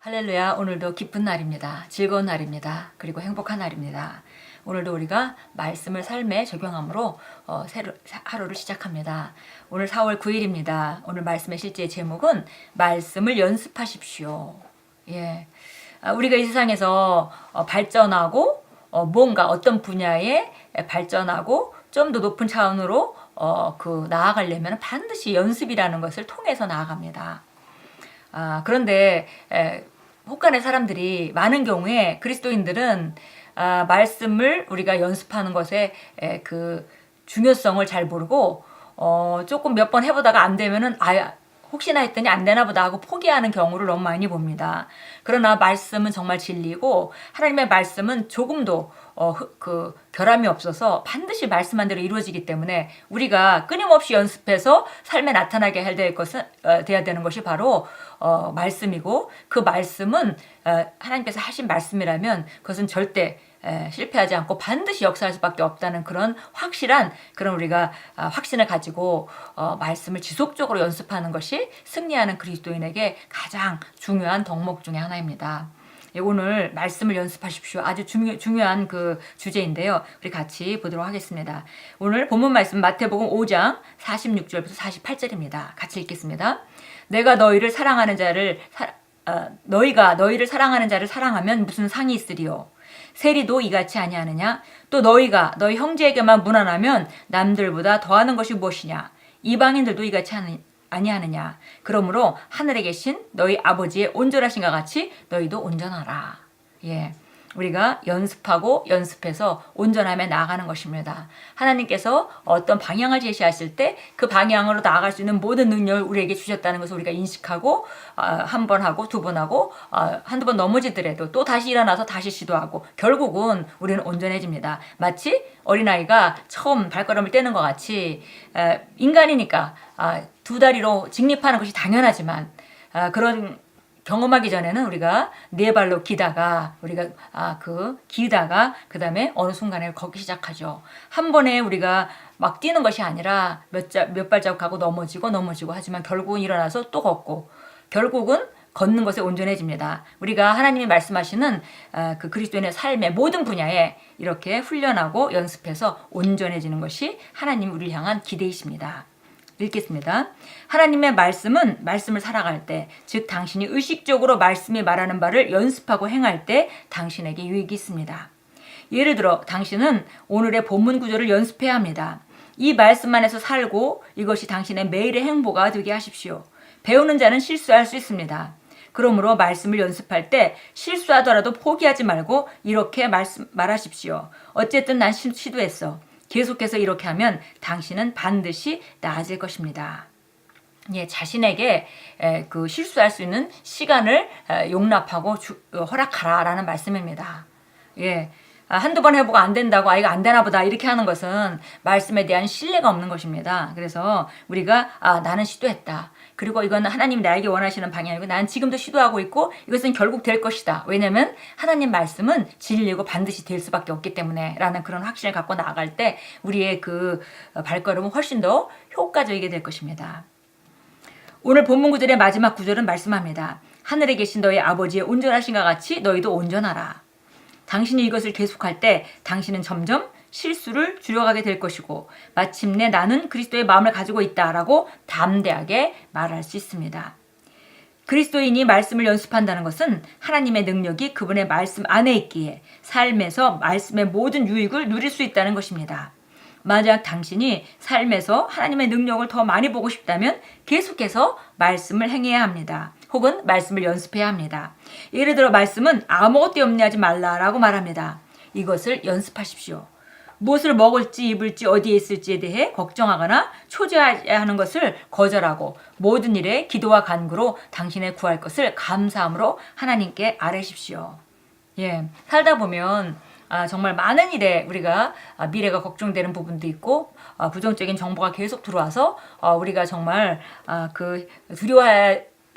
할렐루야. 오늘도 기쁜 날입니다. 즐거운 날입니다. 그리고 행복한 날입니다. 오늘도 우리가 말씀을 삶에 적용함으로 하루를 시작합니다. 오늘 4월 9일입니다. 오늘 말씀의 실제 제목은 말씀을 연습하십시오. 예. 우리가 이 세상에서 발전하고 뭔가 어떤 분야에 발전하고 좀 더 높은 차원으로 나아가려면 반드시 연습이라는 것을 통해서 나아갑니다. 그런데 혹간의 사람들이 많은 경우에 그리스도인들은 말씀을 우리가 연습하는 것에 그 중요성을 잘 모르고 조금 몇 번 해보다가 안 되면은 혹시나 했더니 안 되나 보다 하고 포기하는 경우를 너무 많이 봅니다. 그러나 말씀은 정말 진리고 하나님의 말씀은 조금도 결함이 없어서 반드시 말씀한 대로 이루어지기 때문에 우리가 끊임없이 연습해서 삶에 나타나게 돼야 되는 것이 바로 말씀이고, 그 말씀은 하나님께서 하신 말씀이라면 그것은 절대 실패하지 않고 반드시 역사할 수밖에 없다는 그런 확실한 그런 우리가 확신을 가지고 말씀을 지속적으로 연습하는 것이 승리하는 그리스도인에게 가장 중요한 덕목 중에 하나입니다. 오늘 말씀을 연습하십시오. 아주 중요한 그 주제인데요. 우리 같이 보도록 하겠습니다. 오늘 본문 말씀 마태복음 5장 46절부터 48절입니다. 같이 읽겠습니다. 너희가 너희를 사랑하는 자를 사랑하면 무슨 상이 있으리요? 세리도 이같이 아니하느냐? 또 너희가 너희 형제에게만 무난하면 남들보다 더하는 것이 무엇이냐? 이방인들도 이같이 아니하느냐? 그러므로 하늘에 계신 너희 아버지의 온전하신과 같이 너희도 온전하라. 예. 우리가 연습하고 연습해서 온전함에 나아가는 것입니다. 하나님께서 어떤 방향을 제시하실 때 그 방향으로 나아갈 수 있는 모든 능력을 우리에게 주셨다는 것을 우리가 인식하고 한 번 하고 두 번 하고 한두 번 넘어지더라도 또 다시 일어나서 다시 시도하고 결국은 우리는 온전해집니다. 마치 어린아이가 처음 발걸음을 떼는 것 같이 인간이니까 두 다리로 직립하는 것이 당연하지만 그런 경험하기 전에는 우리가 네 발로 기다가 그 다음에 어느 순간에 걷기 시작하죠. 한 번에 우리가 막 뛰는 것이 아니라 몇 발자국 하고 넘어지고 하지만 결국은 일어나서 또 걷고 결국은 걷는 것에 온전해집니다. 우리가 하나님이 말씀하시는 그 그리스도인의 삶의 모든 분야에 이렇게 훈련하고 연습해서 온전해지는 것이 하나님 우리를 향한 기대이십니다. 읽겠습니다. 하나님의 말씀을 살아갈 때, 즉 당신이 의식적으로 말씀이 말하는 바를 연습하고 행할 때 당신에게 유익이 있습니다. 예를 들어 당신은 오늘의 본문 구절을 연습해야 합니다. 이 말씀 안에서 살고 이것이 당신의 매일의 행보가 되게 하십시오. 배우는 자는 실수할 수 있습니다. 그러므로 말씀을 연습할 때 실수하더라도 포기하지 말고 이렇게 말하십시오. 어쨌든 난 시도했어. 계속해서 이렇게 하면 당신은 반드시 나아질 것입니다. 예, 자신에게 그 실수할 수 있는 시간을 용납하고 허락하라라는 말씀입니다. 예. 한두 번 해보고 안 된다고 이거 안 되나 보다 이렇게 하는 것은 말씀에 대한 신뢰가 없는 것입니다. 그래서 우리가 나는 시도했다. 그리고 이건 하나님이 나에게 원하시는 방향이고 난 지금도 시도하고 있고 이것은 결국 될 것이다. 왜냐하면 하나님 말씀은 진리고 반드시 될 수밖에 없기 때문에 라는 그런 확신을 갖고 나아갈 때 우리의 그 발걸음은 훨씬 더 효과적이게 될 것입니다. 오늘 본문 구절의 마지막 구절은 말씀합니다. 하늘에 계신 너희 아버지의 온전하신과 같이 너희도 온전하라. 당신이 이것을 계속할 때 당신은 점점 실수를 줄여가게 될 것이고 마침내 나는 그리스도의 마음을 가지고 있다라고 담대하게 말할 수 있습니다. 그리스도인이 말씀을 연습한다는 것은 하나님의 능력이 그분의 말씀 안에 있기에 삶에서 말씀의 모든 유익을 누릴 수 있다는 것입니다. 만약 당신이 삶에서 하나님의 능력을 더 많이 보고 싶다면 계속해서 말씀을 행해야 합니다. 혹은 말씀을 연습해야 합니다. 예를 들어 말씀은 아무것도 염려하지 말라라고 말합니다. 이것을 연습하십시오. 무엇을 먹을지 입을지 어디에 있을지에 대해 걱정하거나 초조해하는 것을 거절하고 모든 일에 기도와 간구로 당신의 구할 것을 감사함으로 하나님께 아뢰십시오. 예, 살다 보면 정말 많은 일에 우리가 미래가 걱정되는 부분도 있고 부정적인 정보가 계속 들어와서 우리가 정말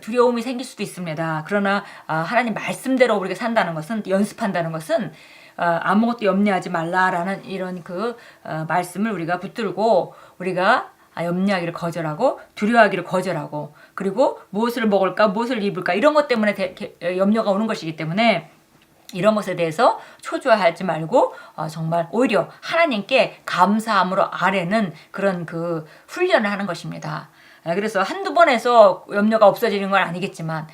두려움이 생길 수도 있습니다. 그러나 하나님 말씀대로 우리가 산다는 것은 연습한다는 것은 아무것도 염려하지 말라라는 이런 말씀을 우리가 붙들고 우리가 염려하기를 거절하고 두려워하기를 거절하고 그리고 무엇을 먹을까 무엇을 입을까 이런 것 때문에 염려가 오는 것이기 때문에 이런 것에 대해서 초조해하지 말고 정말 오히려 하나님께 감사함으로 아뢰는 그런 그 훈련을 하는 것입니다. 그래서 한두 번 해서 염려가 없어지는 건 아니겠지만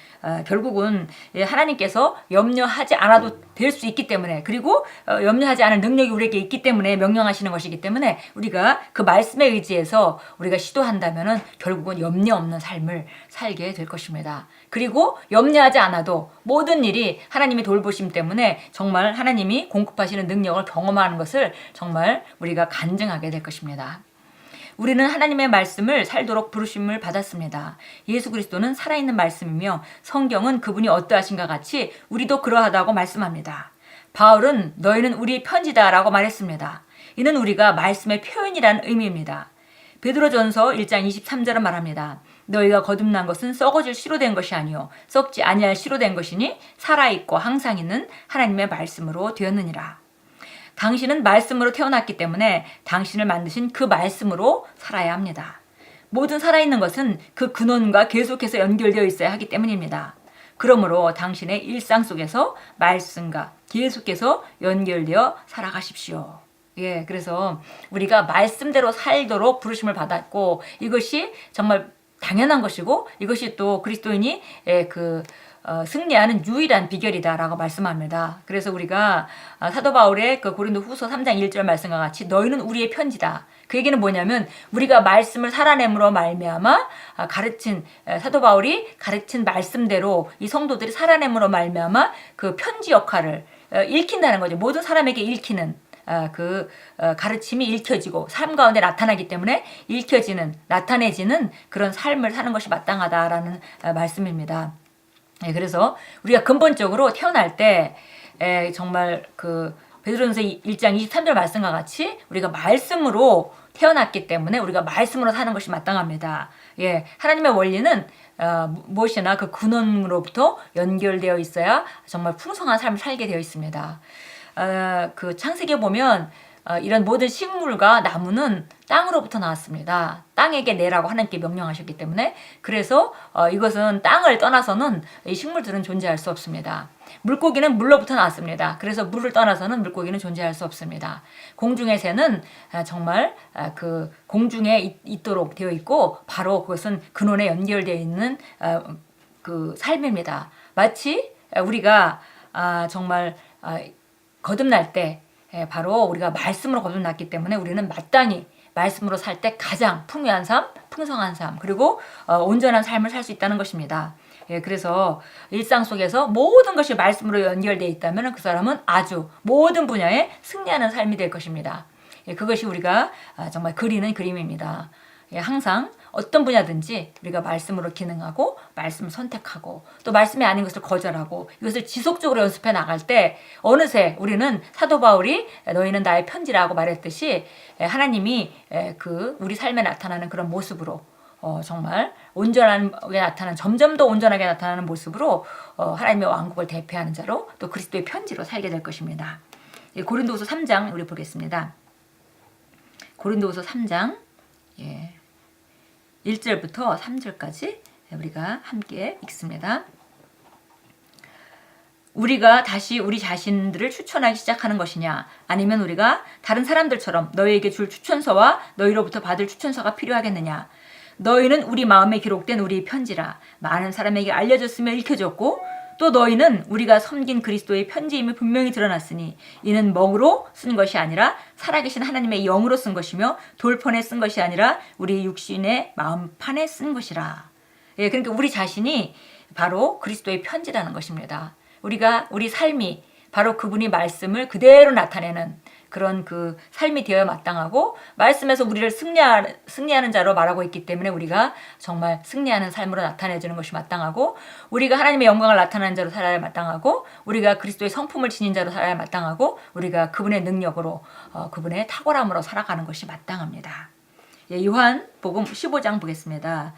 결국은 하나님께서 염려하지 않아도 될 수 있기 때문에 그리고 염려하지 않을 능력이 우리에게 있기 때문에 명령하시는 것이기 때문에 우리가 그 말씀에 의지해서 우리가 시도한다면 결국은 염려 없는 삶을 살게 될 것입니다. 그리고 염려하지 않아도 모든 일이 하나님의 돌보심 때문에 정말 하나님이 공급하시는 능력을 경험하는 것을 정말 우리가 간증하게 될 것입니다. 우리는 하나님의 말씀을 살도록 부르심을 받았습니다. 예수 그리스도는 살아있는 말씀이며 성경은 그분이 어떠하신가 같이 우리도 그러하다고 말씀합니다. 바울은 너희는 우리의 편지다라고 말했습니다. 이는 우리가 말씀의 표현이라는 의미입니다. 베드로전서 1장 23절은 말합니다. 너희가 거듭난 것은 썩어질 씨로 된 것이 아니요 썩지 아니할 씨로 된 것이니 살아있고 항상 있는 하나님의 말씀으로 되었느니라. 당신은 말씀으로 태어났기 때문에 당신을 만드신 그 말씀으로 살아야 합니다. 모든 살아있는 것은 그 근원과 계속해서 연결되어 있어야 하기 때문입니다. 그러므로 당신의 일상 속에서 말씀과 계속해서 연결되어 살아가십시오. 그래서 우리가 말씀대로 살도록 부르심을 받았고 이것이 정말 당연한 것이고 이것이 또 그리스도인이 승리하는 유일한 비결이다라고 말씀합니다. 그래서 우리가 사도 바울의 그 고린도후서 3장 1절 말씀과 같이 너희는 우리의 편지다. 그 얘기는 뭐냐면 우리가 말씀을 살아냄으로 말미암아 가르친 사도 바울이 가르친 말씀대로 이 성도들이 살아냄으로 말미암아 그 편지 역할을 읽힌다는 거죠. 모든 사람에게 읽히는 그 가르침이 읽혀지고 삶 가운데 나타나기 때문에 읽혀지는 나타내지는 그런 삶을 사는 것이 마땅하다라는 말씀입니다. 그래서 우리가 근본적으로 태어날 때 정말 그 베드로전서 1장 23절 말씀과 같이 우리가 말씀으로 태어났기 때문에 우리가 말씀으로 사는 것이 마땅합니다. 하나님의 원리는 무엇이나 그 근원으로부터 연결되어 있어야 정말 풍성한 삶을 살게 되어 있습니다. 그 창세기에 보면 이런 모든 식물과 나무는 땅으로부터 나왔습니다. 땅에게 내라고 하나님께 명령하셨기 때문에 그래서 이것은 땅을 떠나서는 이 식물들은 존재할 수 없습니다. 물고기는 물로부터 나왔습니다. 그래서 물을 떠나서는 물고기는 존재할 수 없습니다. 공중의 새는 정말 그 공중에 있도록 되어 있고 바로 그것은 근원에 연결되어 있는 그 삶입니다. 마치 우리가 정말 거듭날 때 바로 우리가 말씀으로 거듭났기 때문에 우리는 마땅히 말씀으로 살 때 가장 풍요한 삶, 풍성한 삶 그리고 온전한 삶을 살 수 있다는 것입니다. 그래서 일상 속에서 모든 것이 말씀으로 연결되어 있다면 그 사람은 아주 모든 분야에 승리하는 삶이 될 것입니다. 그것이 우리가 정말 그리는 그림입니다. 항상 어떤 분야든지 우리가 말씀으로 기능하고 말씀을 선택하고 또 말씀이 아닌 것을 거절하고 이것을 지속적으로 연습해 나갈 때 어느새 우리는 사도 바울이 너희는 나의 편지라고 말했듯이 하나님이 그 우리 삶에 나타나는 그런 모습으로 정말 온전하게 나타나는 점점 더 온전하게 나타나는 모습으로 하나님의 왕국을 대표하는 자로 또 그리스도의 편지로 살게 될 것입니다. 고린도후서 3장 우리 보겠습니다. 고린도후서 3장 1절부터 3절까지 우리가 함께 읽습니다. 우리가 다시 우리 자신들을 추천하기 시작하는 것이냐 아니면 우리가 다른 사람들처럼 너희에게 줄 추천서와 너희로부터 받을 추천서가 필요하겠느냐 너희는 우리 마음에 기록된 우리의 편지라 많은 사람에게 알려졌으며 읽혀졌고 또 너희는 우리가 섬긴 그리스도의 편지임이 분명히 드러났으니 이는 멍으로 쓴 것이 아니라 살아계신 하나님의 영으로 쓴 것이며 돌판에 쓴 것이 아니라 우리 육신의 마음판에 쓴 것이라. 그러니까 우리 자신이 바로 그리스도의 편지라는 것입니다. 우리 삶이 바로 그분이 말씀을 그대로 나타내는 그런 그 삶이 되어야 마땅하고 말씀에서 우리를 승리하는 자로 말하고 있기 때문에 우리가 정말 승리하는 삶으로 나타내주는 것이 마땅하고 우리가 하나님의 영광을 나타내는 자로 살아야 마땅하고 우리가 그리스도의 성품을 지닌 자로 살아야 마땅하고 우리가 그분의 능력으로 그분의 탁월함으로 살아가는 것이 마땅합니다. 요한복음 15장 보겠습니다.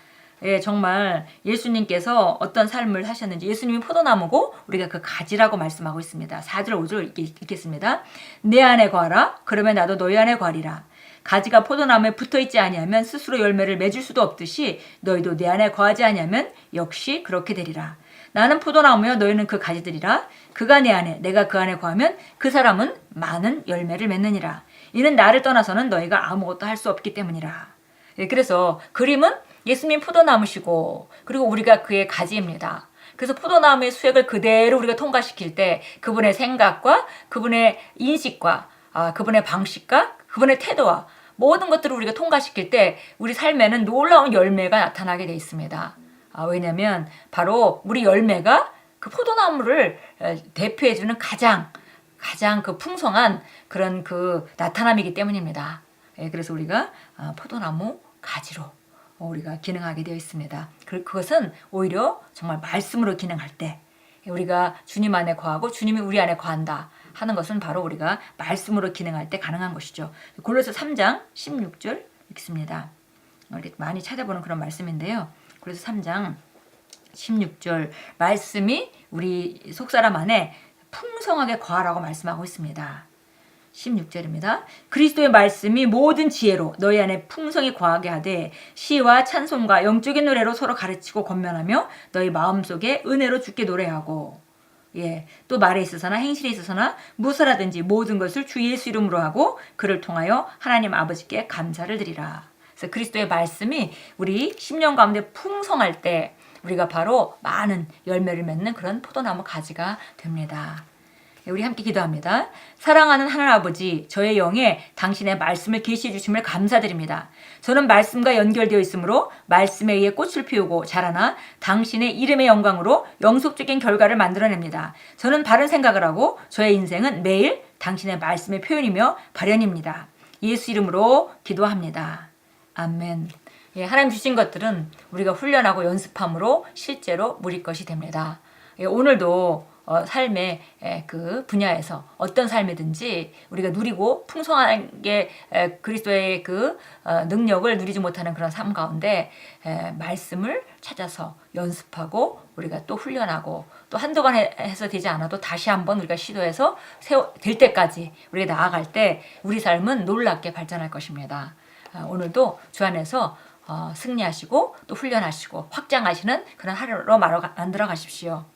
정말 예수님께서 어떤 삶을 하셨는지 예수님이 포도나무고 우리가 그 가지라고 말씀하고 있습니다. 4절 5절 읽겠습니다. 내 안에 거하라 그러면 나도 너희 안에 거하리라. 가지가 포도나무에 붙어있지 아니하면 스스로 열매를 맺을 수도 없듯이 너희도 내 안에 거하지 아니하면 역시 그렇게 되리라. 나는 포도나무여 너희는 그 가지들이라. 그가 내 안에 내가 그 안에 거하면 그 사람은 많은 열매를 맺느니라. 이는 나를 떠나서는 너희가 아무것도 할 수 없기 때문이라. 예, 그래서 그림은 예수님 포도나무시고 그리고 우리가 그의 가지입니다. 그래서 포도나무의 수액을 그대로 우리가 통과시킬 때 그분의 생각과 그분의 인식과 그분의 방식과 그분의 태도와 모든 것들을 우리가 통과시킬 때 우리 삶에는 놀라운 열매가 나타나게 돼 있습니다. 왜냐하면 바로 우리 열매가 그 포도나무를 대표해주는 가장 그 풍성한 그런 그 나타남이기 때문입니다. 그래서 우리가 포도나무 가지로 우리가 기능하게 되어 있습니다. 그것은 오히려 정말 말씀으로 기능할 때 우리가 주님 안에 거하고 주님이 우리 안에 거한다 하는 것은 바로 우리가 말씀으로 기능할 때 가능한 것이죠. 골로새 3장 16절 읽습니다. 우리 많이 찾아보는 그런 말씀인데요. 골로새 3장 16절 말씀이 우리 속사람 안에 풍성하게 거하라고 말씀하고 있습니다. 16절입니다. 그리스도의 말씀이 모든 지혜로 너희 안에 풍성히 거하게 하되 시와 찬송과 영적인 노래로 서로 가르치고 권면하며 너희 마음속에 은혜로 주께 노래하고 또 말에 있어서나 행실에 있어서나 무엇이라든지 모든 것을 주 예수 이름으로 하고 그를 통하여 하나님 아버지께 감사를 드리라. 그래서 그리스도의 말씀이 우리 심령 가운데 풍성할 때 우리가 바로 많은 열매를 맺는 그런 포도나무 가지가 됩니다. 우리 함께 기도합니다. 사랑하는 하나님 아버지, 저의 영에 당신의 말씀을 계시해 주심을 감사드립니다. 저는 말씀과 연결되어 있으므로 말씀에 의해 꽃을 피우고 자라나 당신의 이름의 영광으로 영속적인 결과를 만들어냅니다. 저는 바른 생각을 하고 저의 인생은 매일 당신의 말씀의 표현이며 발현입니다. 예수 이름으로 기도합니다. 아멘. 하나님 주신 것들은 우리가 훈련하고 연습함으로 실제로 누릴 것이 됩니다. 오늘도 삶의 그 분야에서 어떤 삶이든지 우리가 누리고 풍성하게 그리스도의 그 능력을 누리지 못하는 그런 삶 가운데 말씀을 찾아서 연습하고 우리가 또 훈련하고 또 한두 번 해서 되지 않아도 다시 한번 우리가 시도해서 될 때까지 우리가 나아갈 때 우리 삶은 놀랍게 발전할 것입니다. 오늘도 주 안에서 승리하시고 또 훈련하시고 확장하시는 그런 하루로 만들어 가십시오.